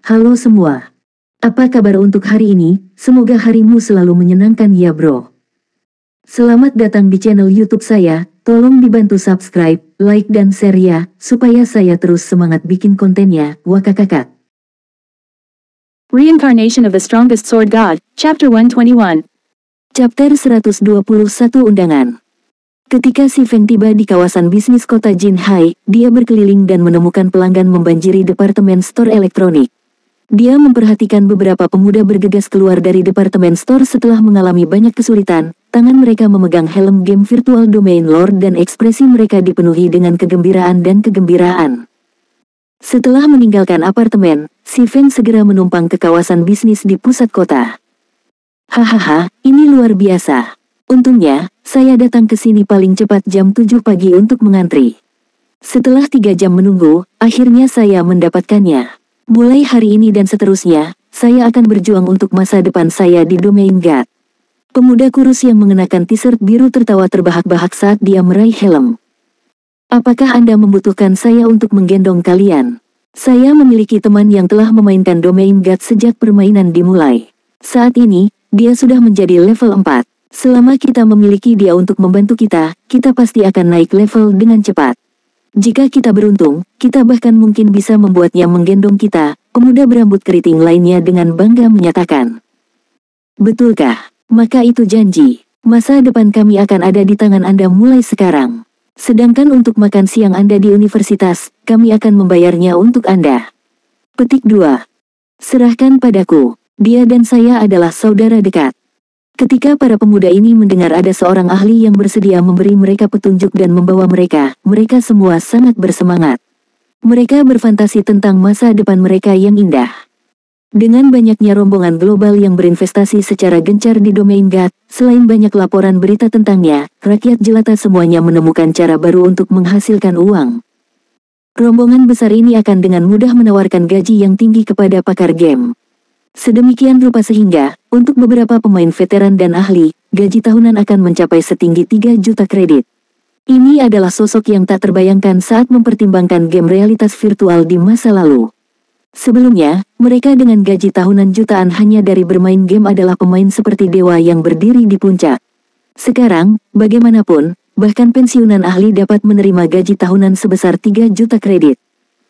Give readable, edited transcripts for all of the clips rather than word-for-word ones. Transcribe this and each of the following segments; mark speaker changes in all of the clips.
Speaker 1: Halo semua. Apa kabar untuk hari ini? Semoga harimu selalu menyenangkan ya bro. Selamat datang di channel YouTube saya. Tolong dibantu subscribe, like dan share ya, supaya saya terus semangat bikin kontennya. Wakakakak.
Speaker 2: Reincarnation of the Strongest Sword God, Chapter 121.
Speaker 1: Chapter 121 Undangan. Ketika Si Feng tiba di kawasan bisnis kota Jinhai, dia berkeliling dan menemukan pelanggan membanjiri departemen store elektronik. Dia memperhatikan beberapa pemuda bergegas keluar dari departemen store setelah mengalami banyak kesulitan. Tangan mereka memegang helm game virtual Domain Lord dan ekspresi mereka dipenuhi dengan kegembiraan dan kegembiraan. Setelah meninggalkan apartemen, Si Feng segera menumpang ke kawasan bisnis di pusat kota. Hahaha, ini luar biasa. Untungnya, saya datang ke sini paling cepat jam 7 pagi untuk mengantri. Setelah 3 jam menunggu, akhirnya saya mendapatkannya. Mulai hari ini dan seterusnya, saya akan berjuang untuk masa depan saya di Domain God. Pemuda kurus yang mengenakan t-shirt biru tertawa terbahak-bahak saat dia meraih helm. Apakah Anda membutuhkan saya untuk menggendong kalian? Saya memiliki teman yang telah memainkan Domain God sejak permainan dimulai. Saat ini, dia sudah menjadi level 4. Selama kita memiliki dia untuk membantu kita, kita pasti akan naik level dengan cepat. Jika kita beruntung, kita bahkan mungkin bisa membuatnya menggendong kita, pemuda berambut keriting lainnya dengan bangga menyatakan. Betulkah? Maka itu janji. Masa depan kami akan ada di tangan Anda mulai sekarang. Sedangkan untuk makan siang Anda di universitas, kami akan membayarnya untuk Anda. Petik 2. Serahkan padaku. Dia dan saya adalah saudara dekat. Ketika para pemuda ini mendengar ada seorang ahli yang bersedia memberi mereka petunjuk dan membawa mereka semua sangat bersemangat. Mereka berfantasi tentang masa depan mereka yang indah. Dengan banyaknya rombongan global yang berinvestasi secara gencar di Domain God, selain banyak laporan berita tentangnya, rakyat jelata semuanya menemukan cara baru untuk menghasilkan uang. Rombongan besar ini akan dengan mudah menawarkan gaji yang tinggi kepada pakar game. Sedemikian rupa sehingga, untuk beberapa pemain veteran dan ahli, gaji tahunan akan mencapai setinggi 3 juta kredit. Ini adalah sosok yang tak terbayangkan saat mempertimbangkan game realitas virtual di masa lalu. Sebelumnya, mereka dengan gaji tahunan jutaan hanya dari bermain game adalah pemain seperti dewa yang berdiri di puncak. Sekarang, bagaimanapun, bahkan pensiunan ahli dapat menerima gaji tahunan sebesar 3 juta kredit.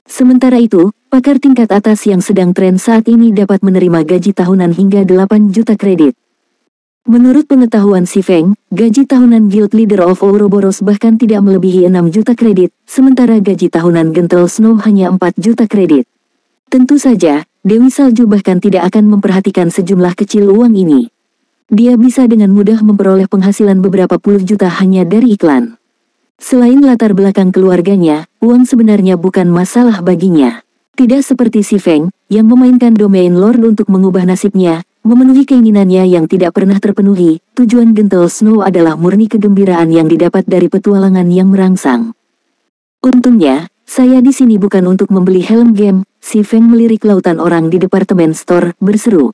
Speaker 1: Sementara itu, pakar tingkat atas yang sedang tren saat ini dapat menerima gaji tahunan hingga 8 juta kredit. Menurut pengetahuan Si Feng, gaji tahunan Guild Leader of Ouroboros bahkan tidak melebihi 6 juta kredit, sementara gaji tahunan Gentle Snow hanya 4 juta kredit. Tentu saja, Dewi Salju bahkan tidak akan memperhatikan sejumlah kecil uang ini. Dia bisa dengan mudah memperoleh penghasilan beberapa puluh juta hanya dari iklan. Selain latar belakang keluarganya, uang sebenarnya bukan masalah baginya. Tidak seperti Si Feng, yang memainkan Domain Lord untuk mengubah nasibnya, memenuhi keinginannya yang tidak pernah terpenuhi. Tujuan Gentle Snow adalah murni kegembiraan yang didapat dari petualangan yang merangsang. Untungnya, saya di sini bukan untuk membeli helm game. Si Feng melirik lautan orang di departemen store, berseru.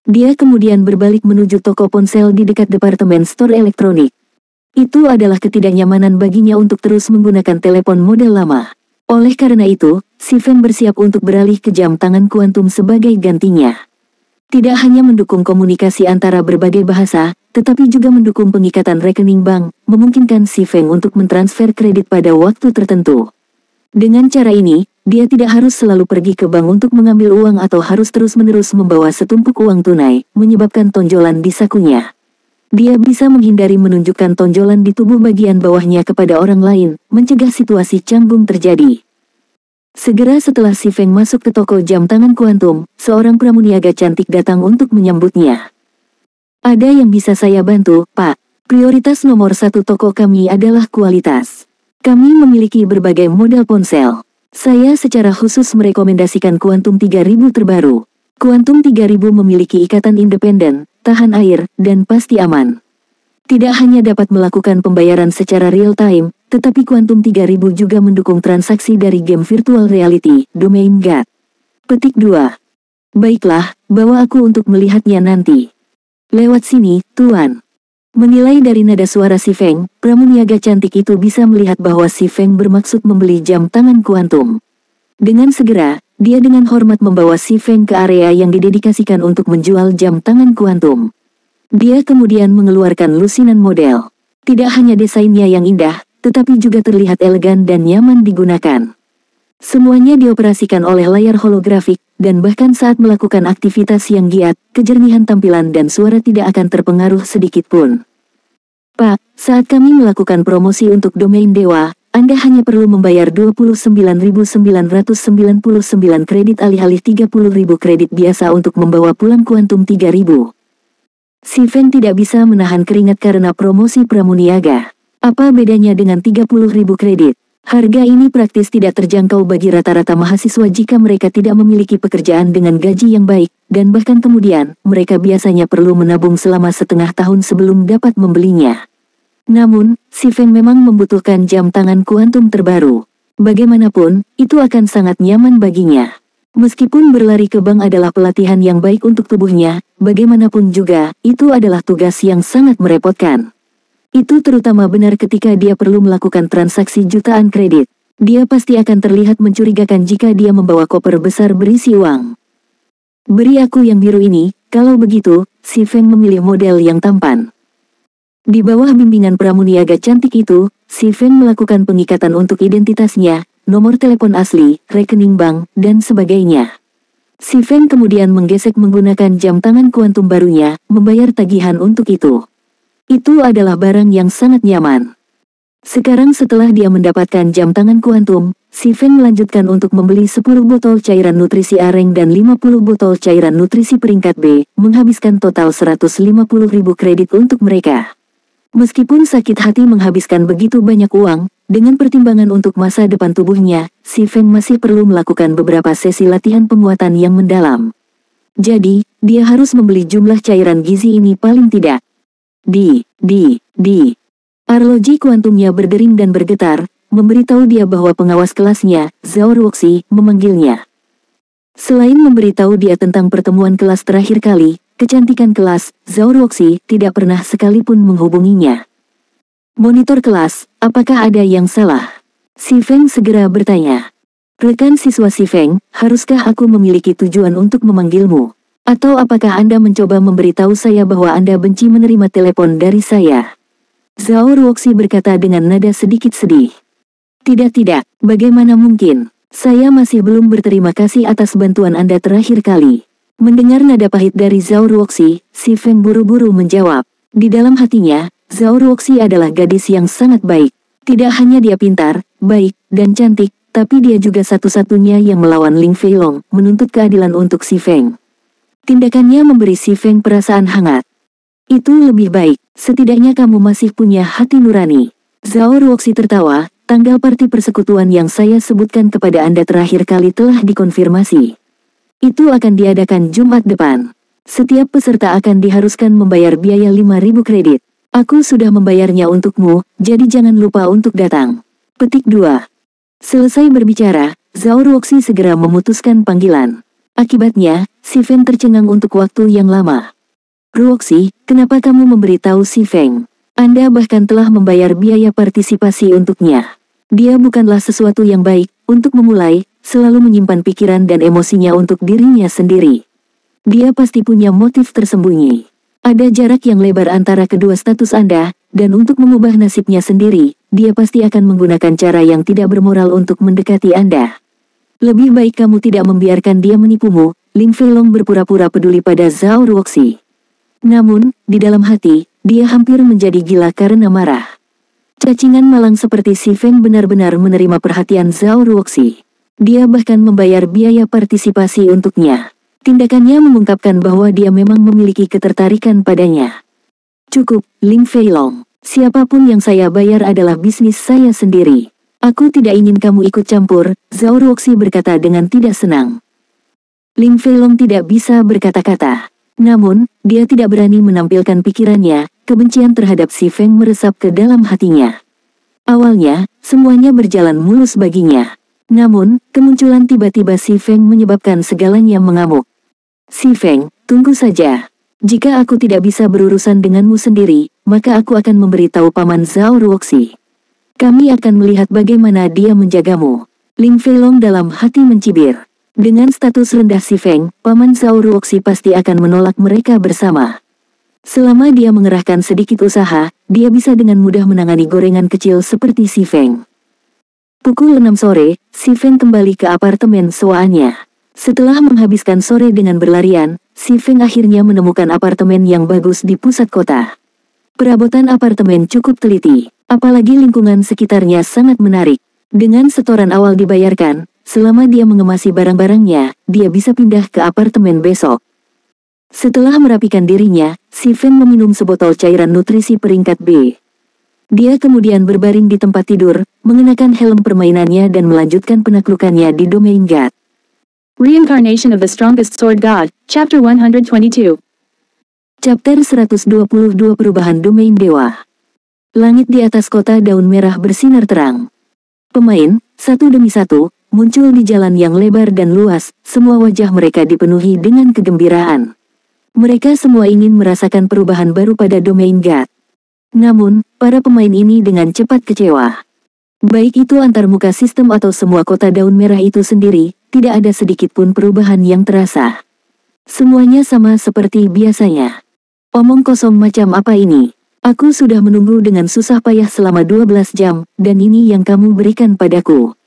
Speaker 1: Dia kemudian berbalik menuju toko ponsel di dekat departemen store elektronik. Itu adalah ketidaknyamanan baginya untuk terus menggunakan telepon model lama. Oleh karena itu, Si Feng bersiap untuk beralih ke jam tangan kuantum sebagai gantinya. Tidak hanya mendukung komunikasi antara berbagai bahasa, tetapi juga mendukung pengikatan rekening bank, memungkinkan Si Feng untuk mentransfer kredit pada waktu tertentu. Dengan cara ini, dia tidak harus selalu pergi ke bank untuk mengambil uang atau harus terus-menerus membawa setumpuk uang tunai, menyebabkan tonjolan di sakunya. Dia bisa menghindari menunjukkan tonjolan di tubuh bagian bawahnya kepada orang lain, mencegah situasi canggung terjadi. Segera setelah Si Feng masuk ke toko jam tangan kuantum, seorang pramuniaga cantik datang untuk menyambutnya. Ada yang bisa saya bantu, Pak? Prioritas nomor 1 toko kami adalah kualitas. Kami memiliki berbagai model ponsel. Saya secara khusus merekomendasikan Quantum 3000 terbaru. Quantum 3000 memiliki ikatan independen, tahan air, dan pasti aman. Tidak hanya dapat melakukan pembayaran secara real-time, tetapi Quantum 3000 juga mendukung transaksi dari game virtual reality, Domain God. Petik 2. Baiklah, bawa aku untuk melihatnya nanti. Lewat sini, Tuan. Menilai dari nada suara Si Feng, pramuniaga cantik itu bisa melihat bahwa Si Feng bermaksud membeli jam tangan kuantum. Dengan segera, dia dengan hormat membawa Si Feng ke area yang didedikasikan untuk menjual jam tangan kuantum. Dia kemudian mengeluarkan lusinan model. Tidak hanya desainnya yang indah, tetapi juga terlihat elegan dan nyaman digunakan. Semuanya dioperasikan oleh layar holografik, dan bahkan saat melakukan aktivitas yang giat, kejernihan tampilan dan suara tidak akan terpengaruh sedikit pun. Pak, saat kami melakukan promosi untuk domain Dewa, Anda hanya perlu membayar 29.999 kredit alih-alih 30.000 kredit biasa untuk membawa pulang kuantum 3.000. Si Feng tidak bisa menahan keringat karena promosi pramuniaga. Apa bedanya dengan 30.000 kredit? Harga ini praktis tidak terjangkau bagi rata-rata mahasiswa jika mereka tidak memiliki pekerjaan dengan gaji yang baik, dan bahkan kemudian, mereka biasanya perlu menabung selama setengah tahun sebelum dapat membelinya. Namun, Si Feng memang membutuhkan jam tangan kuantum terbaru. Bagaimanapun, itu akan sangat nyaman baginya. Meskipun berlari ke bank adalah pelatihan yang baik untuk tubuhnya, bagaimanapun juga, itu adalah tugas yang sangat merepotkan. Itu terutama benar ketika dia perlu melakukan transaksi jutaan kredit. Dia pasti akan terlihat mencurigakan jika dia membawa koper besar berisi uang. Beri aku yang biru ini, kalau begitu, Si Feng memilih model yang tampan. Di bawah bimbingan pramuniaga cantik itu, Si Feng melakukan pengikatan untuk identitasnya, nomor telepon asli, rekening bank, dan sebagainya. Si Feng kemudian menggesek menggunakan jam tangan kuantum barunya, membayar tagihan untuk itu. Itu adalah barang yang sangat nyaman. Sekarang setelah dia mendapatkan jam tangan kuantum, Si Feng melanjutkan untuk membeli 10 botol cairan nutrisi areng dan 50 botol cairan nutrisi peringkat B, menghabiskan total 150.000 kredit untuk mereka. Meskipun sakit hati menghabiskan begitu banyak uang, dengan pertimbangan untuk masa depan tubuhnya, Si Feng masih perlu melakukan beberapa sesi latihan penguatan yang mendalam. Jadi, dia harus membeli jumlah cairan gizi ini paling tidak. Arloji kuantumnya berdering dan bergetar, memberitahu dia bahwa pengawas kelasnya, Zhao Ruoxi, memanggilnya. Selain memberitahu dia tentang pertemuan kelas terakhir kali, kecantikan kelas, Zhao Ruoxi, tidak pernah sekalipun menghubunginya. Monitor kelas, apakah ada yang salah? Si Feng segera bertanya. Rekan siswa Si Feng, haruskah aku memiliki tujuan untuk memanggilmu? Atau apakah Anda mencoba memberitahu saya bahwa Anda benci menerima telepon dari saya? Zhao Ruoxi berkata dengan nada sedikit sedih. Tidak, bagaimana mungkin? Saya masih belum berterima kasih atas bantuan Anda terakhir kali. Mendengar nada pahit dari Zhao Ruoxi, Si Feng buru-buru menjawab. Di dalam hatinya, Zhao Ruoxi adalah gadis yang sangat baik. Tidak hanya dia pintar, baik, dan cantik, tapi dia juga satu-satunya yang melawan Ling Feilong, menuntut keadilan untuk Si Feng. Tindakannya memberi Si Feng perasaan hangat. Itu lebih baik, setidaknya kamu masih punya hati nurani. Zhao Ruoxi tertawa, tanggal parti persekutuan yang saya sebutkan kepada Anda terakhir kali telah dikonfirmasi. Itu akan diadakan Jumat depan. Setiap peserta akan diharuskan membayar biaya 5.000 kredit. Aku sudah membayarnya untukmu, jadi jangan lupa untuk datang. Petik 2. Selesai berbicara, Zhao Ruoxi segera memutuskan panggilan. Akibatnya, Si Feng tercengang untuk waktu yang lama. Ruoxi, kenapa kamu memberitahu Si Feng? Anda bahkan telah membayar biaya partisipasi untuknya. Dia bukanlah sesuatu yang baik, untuk memulai, selalu menyimpan pikiran dan emosinya untuk dirinya sendiri. Dia pasti punya motif tersembunyi. Ada jarak yang lebar antara kedua status Anda, dan untuk mengubah nasibnya sendiri, dia pasti akan menggunakan cara yang tidak bermoral untuk mendekati Anda. Lebih baik kamu tidak membiarkan dia menipumu. Ling Feilong berpura-pura peduli pada Zhao Ruoxi. Namun, di dalam hati, dia hampir menjadi gila karena marah. Cacingan malang seperti Si Feng benar-benar menerima perhatian Zhao Ruoxi. Dia bahkan membayar biaya partisipasi untuknya. Tindakannya mengungkapkan bahwa dia memang memiliki ketertarikan padanya. Cukup, Ling Feilong. Siapapun yang saya bayar adalah bisnis saya sendiri. Aku tidak ingin kamu ikut campur, Zhao Ruoxi berkata dengan tidak senang. Ling Feilong tidak bisa berkata-kata. Namun, dia tidak berani menampilkan pikirannya, kebencian terhadap Si Feng meresap ke dalam hatinya. Awalnya, semuanya berjalan mulus baginya. Namun, kemunculan tiba-tiba Si Feng menyebabkan segalanya mengamuk. Si Feng, tunggu saja. Jika aku tidak bisa berurusan denganmu sendiri, maka aku akan memberitahu Paman Zhao Ruoxi. Kami akan melihat bagaimana dia menjagamu. Ling Feilong dalam hati mencibir. Dengan status rendah si Feng, Paman Zhao Ruoxi pasti akan menolak mereka bersama. Selama dia mengerahkan sedikit usaha, dia bisa dengan mudah menangani gorengan kecil seperti si Feng. Pukul 6 sore, si Feng kembali ke apartemen sewaannya. Setelah menghabiskan sore dengan berlarian, si Feng akhirnya menemukan apartemen yang bagus di pusat kota. Perabotan apartemen cukup teliti, apalagi lingkungan sekitarnya sangat menarik. Dengan setoran awal dibayarkan, selama dia mengemasi barang-barangnya, dia bisa pindah ke apartemen besok. Setelah merapikan dirinya, si Feng meminum sebotol cairan nutrisi peringkat B. Dia kemudian berbaring di tempat tidur, mengenakan helm permainannya dan melanjutkan penaklukannya di domain God.
Speaker 2: Reincarnation of the Strongest Sword God, Chapter 122.
Speaker 1: Chapter 122 Perubahan Domain Dewa. Langit di atas kota daun merah bersinar terang. Pemain, satu demi satu, muncul di jalan yang lebar dan luas, semua wajah mereka dipenuhi dengan kegembiraan. Mereka semua ingin merasakan perubahan baru pada domain God. Namun, para pemain ini dengan cepat kecewa. Baik itu antarmuka sistem atau semua kota daun merah itu sendiri, tidak ada sedikit pun perubahan yang terasa. Semuanya sama seperti biasanya. Omong kosong macam apa ini? Aku sudah menunggu dengan susah payah selama 12 jam, dan ini yang kamu berikan padaku.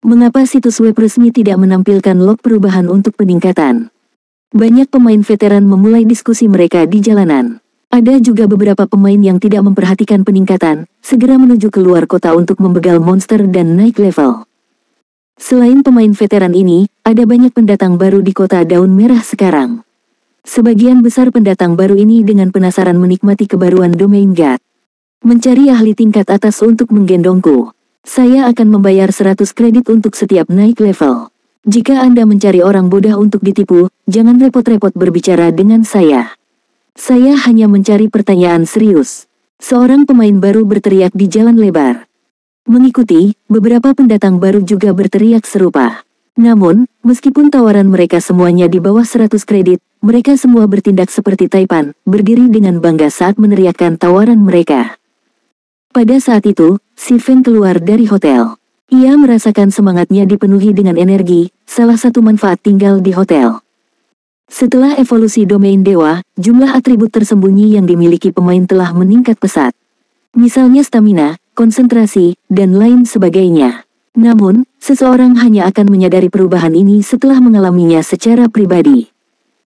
Speaker 1: Mengapa situs web resmi tidak menampilkan log perubahan untuk peningkatan? Banyak pemain veteran memulai diskusi mereka di jalanan. Ada juga beberapa pemain yang tidak memperhatikan peningkatan, segera menuju keluar kota untuk membegal monster dan naik level. Selain pemain veteran ini, ada banyak pendatang baru di kota daun merah sekarang. Sebagian besar pendatang baru ini dengan penasaran menikmati kebaruan domain God. Mencari ahli tingkat atas untuk menggendongku. Saya akan membayar 100 kredit untuk setiap naik level. Jika Anda mencari orang bodoh untuk ditipu, jangan repot-repot berbicara dengan saya. Saya hanya mencari pertanyaan serius. Seorang pemain baru berteriak di jalan lebar. Mengikuti, beberapa pendatang baru juga berteriak serupa. Namun, meskipun tawaran mereka semuanya di bawah 100 kredit, mereka semua bertindak seperti Taipan, berdiri dengan bangga saat meneriakkan tawaran mereka. Pada saat itu, si Feng keluar dari hotel. Ia merasakan semangatnya dipenuhi dengan energi, salah satu manfaat tinggal di hotel. Setelah evolusi domain dewa, jumlah atribut tersembunyi yang dimiliki pemain telah meningkat pesat. Misalnya stamina, konsentrasi, dan lain sebagainya. Namun, seseorang hanya akan menyadari perubahan ini setelah mengalaminya secara pribadi.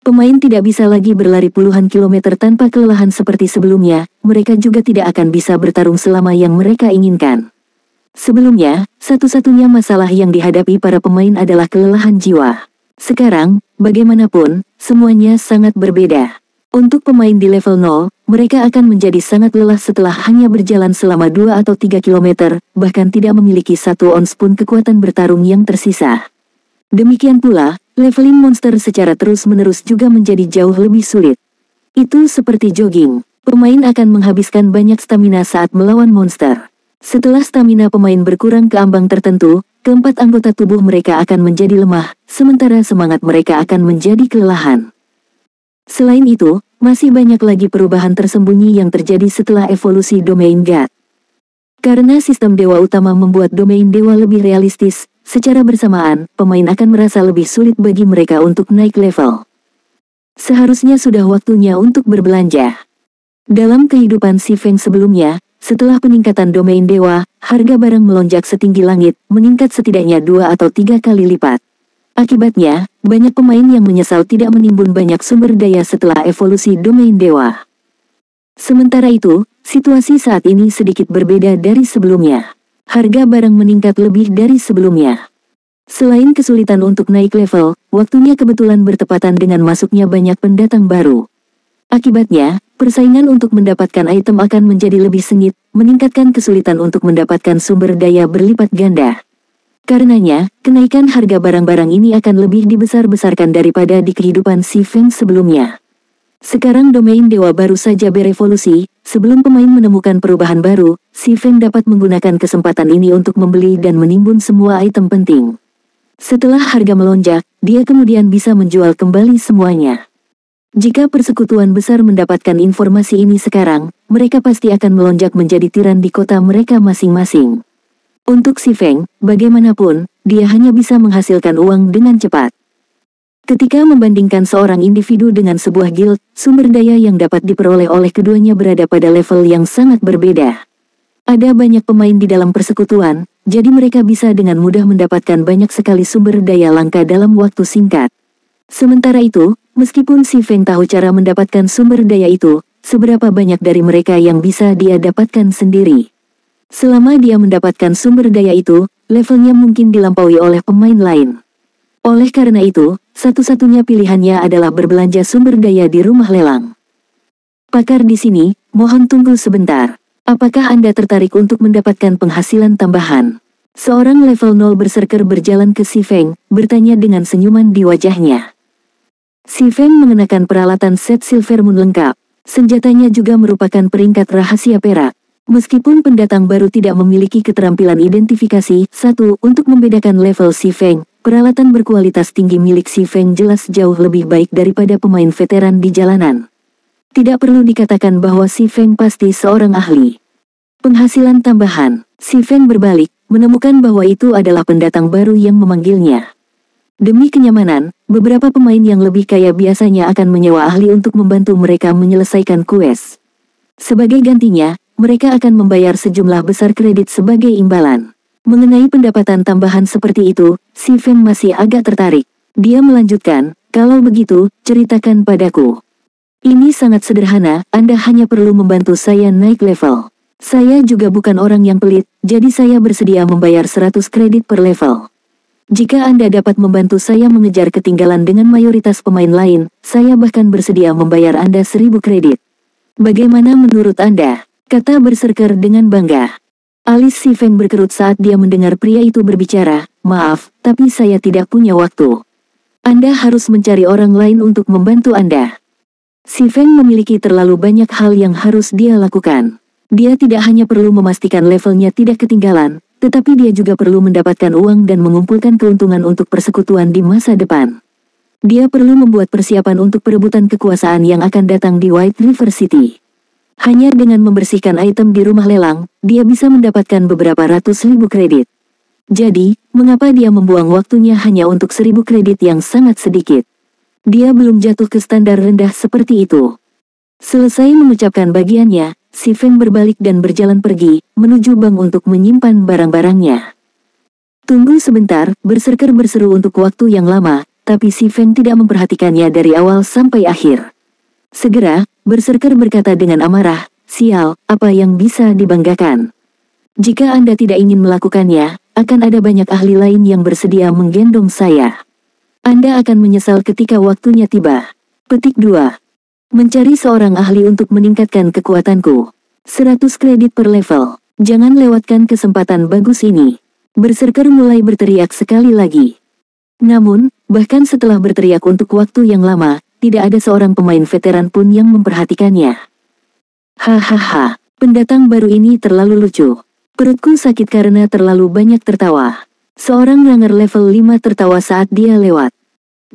Speaker 1: Pemain tidak bisa lagi berlari puluhan kilometer tanpa kelelahan seperti sebelumnya, mereka juga tidak akan bisa bertarung selama yang mereka inginkan. Sebelumnya, satu-satunya masalah yang dihadapi para pemain adalah kelelahan jiwa. Sekarang, bagaimanapun, semuanya sangat berbeda. Untuk pemain di level 0, mereka akan menjadi sangat lelah setelah hanya berjalan selama 2 atau 3 kilometer, bahkan tidak memiliki 1 ons pun kekuatan bertarung yang tersisa. Demikian pula, leveling monster secara terus-menerus juga menjadi jauh lebih sulit. Itu seperti jogging. Pemain akan menghabiskan banyak stamina saat melawan monster. Setelah stamina pemain berkurang ke ambang tertentu, keempat anggota tubuh mereka akan menjadi lemah, sementara semangat mereka akan menjadi kelelahan. Selain itu, masih banyak lagi perubahan tersembunyi yang terjadi setelah evolusi domain God. Karena sistem dewa utama membuat domain dewa lebih realistis, secara bersamaan, pemain akan merasa lebih sulit bagi mereka untuk naik level. Seharusnya sudah waktunya untuk berbelanja. Dalam kehidupan si Feng sebelumnya, setelah peningkatan domain dewa, harga barang melonjak setinggi langit, meningkat setidaknya 2 atau 3 kali lipat. Akibatnya, banyak pemain yang menyesal tidak menimbun banyak sumber daya setelah evolusi domain dewa. Sementara itu, situasi saat ini sedikit berbeda dari sebelumnya. Harga barang meningkat lebih dari sebelumnya. Selain kesulitan untuk naik level, waktunya kebetulan bertepatan dengan masuknya banyak pendatang baru. Akibatnya, persaingan untuk mendapatkan item akan menjadi lebih sengit, meningkatkan kesulitan untuk mendapatkan sumber daya berlipat ganda. Karenanya, kenaikan harga barang-barang ini akan lebih dibesar-besarkan daripada di kehidupan si Feng sebelumnya. Sekarang domain dewa baru saja berevolusi, sebelum pemain menemukan perubahan baru, si Feng dapat menggunakan kesempatan ini untuk membeli dan menimbun semua item penting. Setelah harga melonjak, dia kemudian bisa menjual kembali semuanya. Jika persekutuan besar mendapatkan informasi ini sekarang, mereka pasti akan melonjak menjadi tiran di kota mereka masing-masing. Untuk si Feng, bagaimanapun, dia hanya bisa menghasilkan uang dengan cepat. Ketika membandingkan seorang individu dengan sebuah guild, sumber daya yang dapat diperoleh oleh keduanya berada pada level yang sangat berbeda. Ada banyak pemain di dalam persekutuan, jadi mereka bisa dengan mudah mendapatkan banyak sekali sumber daya langka dalam waktu singkat. Sementara itu, meskipun si Feng tahu cara mendapatkan sumber daya itu, seberapa banyak dari mereka yang bisa dia dapatkan sendiri. Selama dia mendapatkan sumber daya itu, levelnya mungkin dilampaui oleh pemain lain. Oleh karena itu, satu-satunya pilihannya adalah berbelanja sumber daya di rumah lelang. Pakar di sini, mohon tunggu sebentar. Apakah Anda tertarik untuk mendapatkan penghasilan tambahan? Seorang level 0 berserker berjalan ke si Feng, bertanya dengan senyuman di wajahnya. Si Feng mengenakan peralatan set Silver Moon lengkap. Senjatanya juga merupakan peringkat rahasia perak. Meskipun pendatang baru tidak memiliki keterampilan identifikasi, untuk membedakan level si Feng, peralatan berkualitas tinggi milik si Feng jelas jauh lebih baik daripada pemain veteran di jalanan. Tidak perlu dikatakan bahwa si Feng pasti seorang ahli. Penghasilan tambahan, si Feng berbalik, menemukan bahwa itu adalah pendatang baru yang memanggilnya. Demi kenyamanan, beberapa pemain yang lebih kaya biasanya akan menyewa ahli untuk membantu mereka menyelesaikan kues. Sebagai gantinya, mereka akan membayar sejumlah besar kredit sebagai imbalan. Mengenai pendapatan tambahan seperti itu, si Feng masih agak tertarik. Dia melanjutkan, kalau begitu, ceritakan padaku. Ini sangat sederhana, Anda hanya perlu membantu saya naik level. Saya juga bukan orang yang pelit, jadi saya bersedia membayar 100 kredit per level. Jika Anda dapat membantu saya mengejar ketinggalan dengan mayoritas pemain lain, saya bahkan bersedia membayar Anda 1000 kredit. Bagaimana menurut Anda? Kata berserker dengan bangga. Alis si Feng berkerut saat dia mendengar pria itu berbicara, maaf, tapi saya tidak punya waktu. Anda harus mencari orang lain untuk membantu Anda. Si Feng memiliki terlalu banyak hal yang harus dia lakukan. Dia tidak hanya perlu memastikan levelnya tidak ketinggalan, tetapi dia juga perlu mendapatkan uang dan mengumpulkan keuntungan untuk persekutuan di masa depan. Dia perlu membuat persiapan untuk perebutan kekuasaan yang akan datang di White River City. Hanya dengan membersihkan item di rumah lelang, dia bisa mendapatkan beberapa ratus ribu kredit. Jadi, mengapa dia membuang waktunya hanya untuk 1000 kredit yang sangat sedikit? Dia belum jatuh ke standar rendah seperti itu. Selesai mengucapkan bagiannya, si Feng berbalik dan berjalan pergi, menuju bank untuk menyimpan barang-barangnya. Tunggu sebentar, berserker berseru untuk waktu yang lama, tapi si Feng tidak memperhatikannya dari awal sampai akhir. Segera, berserker berkata dengan amarah, sial, apa yang bisa dibanggakan? Jika Anda tidak ingin melakukannya, akan ada banyak ahli lain yang bersedia menggendong saya. Anda akan menyesal ketika waktunya tiba. Petik 2. Mencari seorang ahli untuk meningkatkan kekuatanku. 100 kredit per level. Jangan lewatkan kesempatan bagus ini. Berserker mulai berteriak sekali lagi. Namun, bahkan setelah berteriak untuk waktu yang lama, tidak ada seorang pemain veteran pun yang memperhatikannya. Hahaha, pendatang baru ini terlalu lucu. Perutku sakit karena terlalu banyak tertawa. Seorang ranger level 5 tertawa saat dia lewat.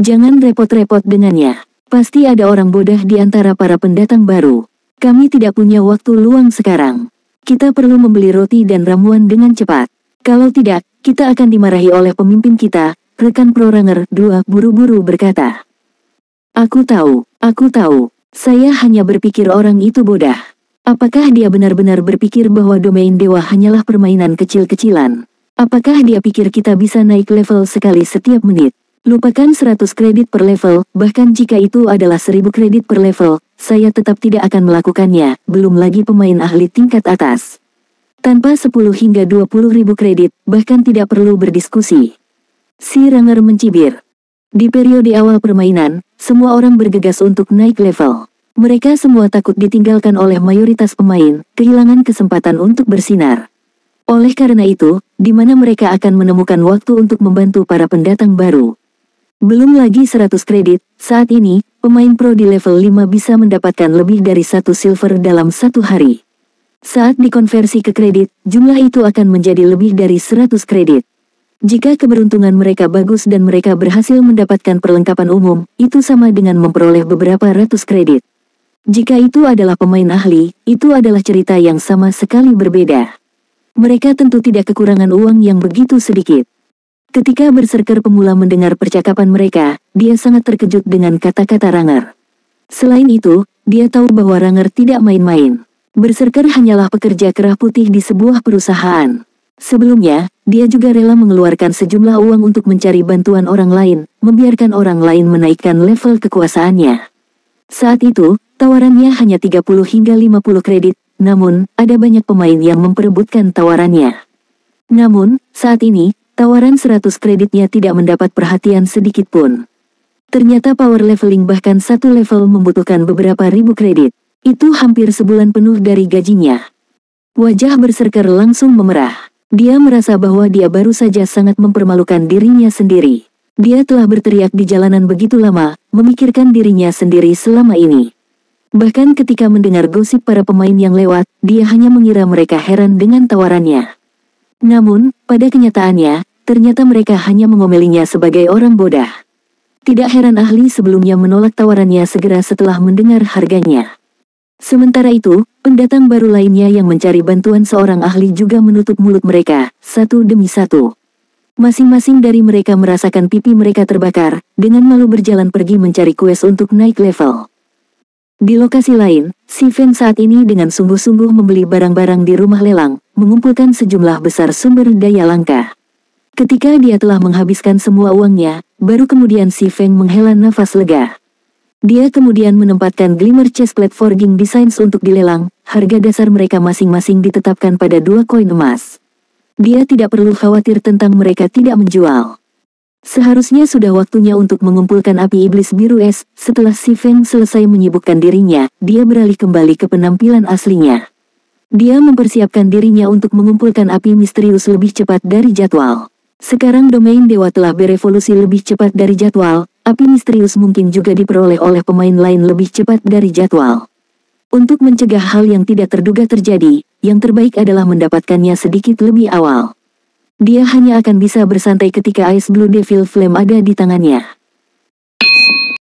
Speaker 1: Jangan repot-repot dengannya. Pasti ada orang bodoh di antara para pendatang baru. Kami tidak punya waktu luang sekarang. Kita perlu membeli roti dan ramuan dengan cepat. Kalau tidak, kita akan dimarahi oleh pemimpin kita, rekan Pro Ranger 2 buru-buru berkata. Aku tahu. Saya hanya berpikir orang itu bodoh. Apakah dia benar-benar berpikir bahwa domain dewa hanyalah permainan kecil-kecilan? Apakah dia pikir kita bisa naik level sekali setiap menit? Lupakan 100 kredit per level, bahkan jika itu adalah 1000 kredit per level, saya tetap tidak akan melakukannya, belum lagi pemain ahli tingkat atas. Tanpa 10 hingga 20 ribu kredit, bahkan tidak perlu berdiskusi. Si Ranger mencibir. Di periode awal permainan, semua orang bergegas untuk naik level. Mereka semua takut ditinggalkan oleh mayoritas pemain, kehilangan kesempatan untuk bersinar. Oleh karena itu, di mana mereka akan menemukan waktu untuk membantu para pendatang baru. Belum lagi 100 kredit, saat ini, pemain pro di level 5 bisa mendapatkan lebih dari 1 silver dalam satu hari. Saat dikonversi ke kredit, jumlah itu akan menjadi lebih dari 100 kredit. Jika keberuntungan mereka bagus dan mereka berhasil mendapatkan perlengkapan umum, itu sama dengan memperoleh beberapa ratus kredit. Jika itu adalah pemain ahli, itu adalah cerita yang sama sekali berbeda. Mereka tentu tidak kekurangan uang yang begitu sedikit. Ketika berserker pemula mendengar percakapan mereka, dia sangat terkejut dengan kata-kata Ranger. Selain itu, dia tahu bahwa Ranger tidak main-main. Berserker hanyalah pekerja kerah putih di sebuah perusahaan. Sebelumnya, dia juga rela mengeluarkan sejumlah uang untuk mencari bantuan orang lain, membiarkan orang lain menaikkan level kekuasaannya. Saat itu, tawarannya hanya 30 hingga 50 kredit, namun, ada banyak pemain yang memperebutkan tawarannya. Namun, saat ini, tawaran 100 kreditnya tidak mendapat perhatian sedikit pun. Ternyata power leveling bahkan satu level membutuhkan beberapa ribu kredit. Itu hampir sebulan penuh dari gajinya. Wajah berserker langsung memerah. Dia merasa bahwa dia baru saja sangat mempermalukan dirinya sendiri. Dia telah berteriak di jalanan begitu lama, memikirkan dirinya sendiri selama ini. Bahkan ketika mendengar gosip para pemain yang lewat, dia hanya mengira mereka heran dengan tawarannya. Namun, pada kenyataannya, ternyata mereka hanya mengomelinya sebagai orang bodoh. Tidak heran ahli sebelumnya menolak tawarannya segera setelah mendengar harganya. Sementara itu, pendatang baru lainnya yang mencari bantuan seorang ahli juga menutup mulut mereka, satu demi satu. Masing-masing dari mereka merasakan pipi mereka terbakar, dengan malu berjalan pergi mencari quest untuk naik level. Di lokasi lain, si Feng saat ini dengan sungguh-sungguh membeli barang-barang di rumah lelang, mengumpulkan sejumlah besar sumber daya langka. Ketika dia telah menghabiskan semua uangnya, baru kemudian si Feng menghela nafas lega. Dia kemudian menempatkan Glimmer Chestplate Forging Designs untuk dilelang, harga dasar mereka masing-masing ditetapkan pada 2 koin emas. Dia tidak perlu khawatir tentang mereka tidak menjual. Seharusnya sudah waktunya untuk mengumpulkan api iblis biru es. Setelah si Feng selesai menyibukkan dirinya, dia beralih kembali ke penampilan aslinya. Dia mempersiapkan dirinya untuk mengumpulkan api misterius lebih cepat dari jadwal. Sekarang domain dewa telah berevolusi lebih cepat dari jadwal, api misterius mungkin juga diperoleh oleh pemain lain lebih cepat dari jadwal. Untuk mencegah hal yang tidak terduga terjadi, yang terbaik adalah mendapatkannya sedikit lebih awal. Dia hanya akan bisa bersantai ketika Ice Blue Devil Flame ada di tangannya.